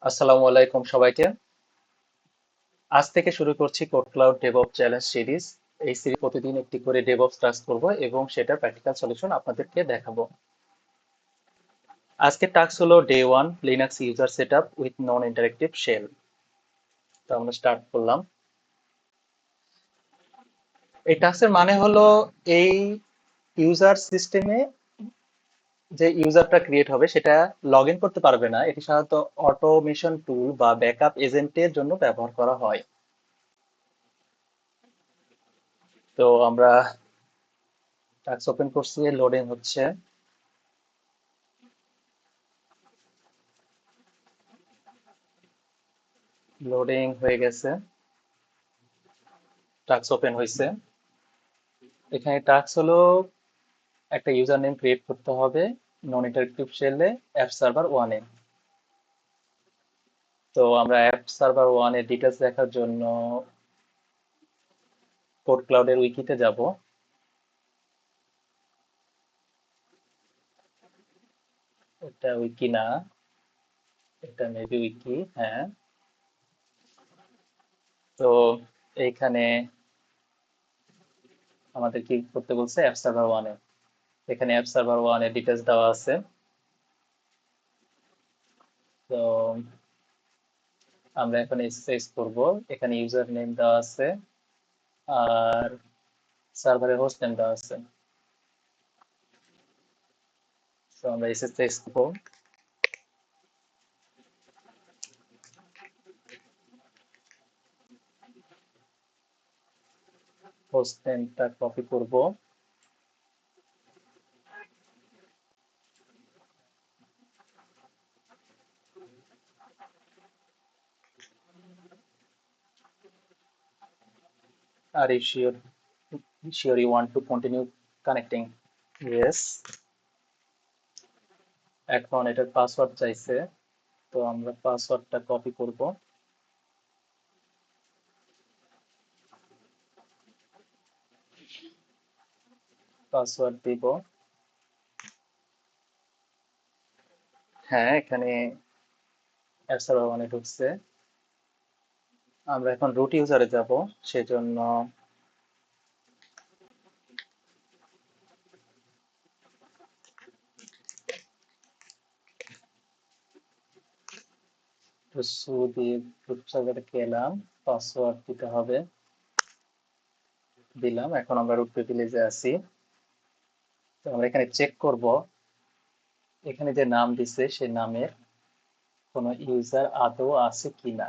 আসসালামু আলাইকুম সবাইকে। আজ থেকে শুরু করছি code cloud DevOps challenge series. এই সিরিজ প্রতিদিন একটি করে ডেভঅপস টাস্ক করব এবং সেটার প্র্যাকটিক্যাল সলিউশন আপনাদেরকে দেখাবো। আজকের টাস্ক হলো day 1 Linux user setup with non interactive shell. তো আমরা স্টার্ট করলাম। এই টাস্কের মানে হলো এই ইউজার সিস্টেমে যে ইউজারটা ক্রিয়েট হবে সেটা লগ ইন করতে পারবে না। এটি সাধারণত অটোমেশন টুল বা ব্যাকআপ এজেন্টের জন্য ব্যবহার করা হয়। তো আমরা টাস্ক ওপেন করছি, লোডিং হচ্ছে। লোডিং হয়ে গেছে, টাস্ক ওপেন হয়েছে। এখানে টাস্ক হলো একটা ইউজার নেম ক্রিয়েট করতে হবে নন ইন্টারেক্টিভ শেলে অ্যাপ সার্ভার ওয়ানে। তো আমরা অ্যাপ সার্ভার ওয়ানের ডিটেলস দেখার জন্য কোড ক্লাউডের উইকিতে যাব। এটা উইকি না, এটা মেবি উইকি, হ্যাঁ। তো এইখানে আমাদের কি করতে বলছে, অ্যাপ সার্ভার ওয়ানে। এখানে অ্যাপ সার্ভার ওয়ানের ডিটেলস দেওয়া আছে। তো আমরা এখন এক্সারসাইজ করব। এখানে ইউজার নেম দেওয়া আছে আর সার্ভারের হোস্ট নেম দেওয়া আছে। তো আমরা এক্সারসাইজ করব। হোস্ট নেমটা কপি করব। Are you sure you want to continue connecting? Yes. এখন এটার পাসওয়ার্ড চাইছে, তো আমরা পাসওয়ার্ডটা কপি করব। পাসওয়ার্ড দিব। হ্যাঁ, এখানে অ্যাপ সার্ভার ওয়ানে ঢুকছে। আমরা এখন রুট ইউজারে যাব, সেজন্য সু দিয়ে রুট সার্ভারে গেলাম, পাসওয়ার্ড দিতে হবে। দিলাম, এখন আমরা রুট প্রিভিলেজে আছি। তো আমরা এখানে চেক করব এখানে যে নাম দিছে সে নামের কোনো ইউজার আদৌ আছে কিনা।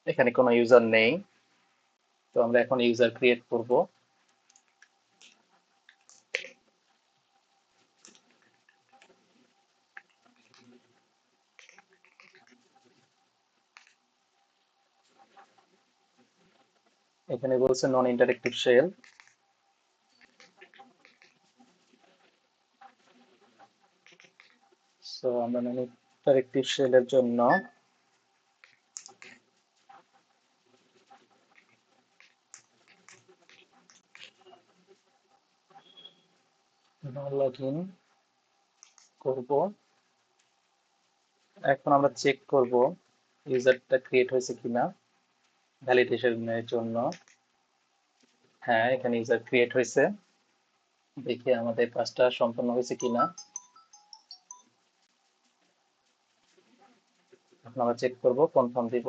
এখানে কোনো ইউজার নেই। তো আমরা এখন ইউজার ক্রিয়েট করব। এখানে বলছে নন ইন্টারেক্টিভ শেল। সো আমরা নন ইন্টারেক্টিভ শেলের জন্য লগ ইন করব। এখন আমরা চেক করব ইউজারটা ক্রিয়েট হয়েছে কিনা ভ্যালিডেশনের জন্য। হ্যাঁ, এখানে ইউজার ক্রিয়েট হয়েছে। দেখি আমাদের কাজটা সম্পন্ন হয়েছে কিনা। এখন আমরা চেক করব, কনফার্ম দিব।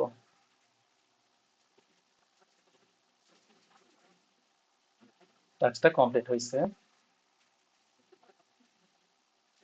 টাস্কটা কমপ্লিট হয়েছে।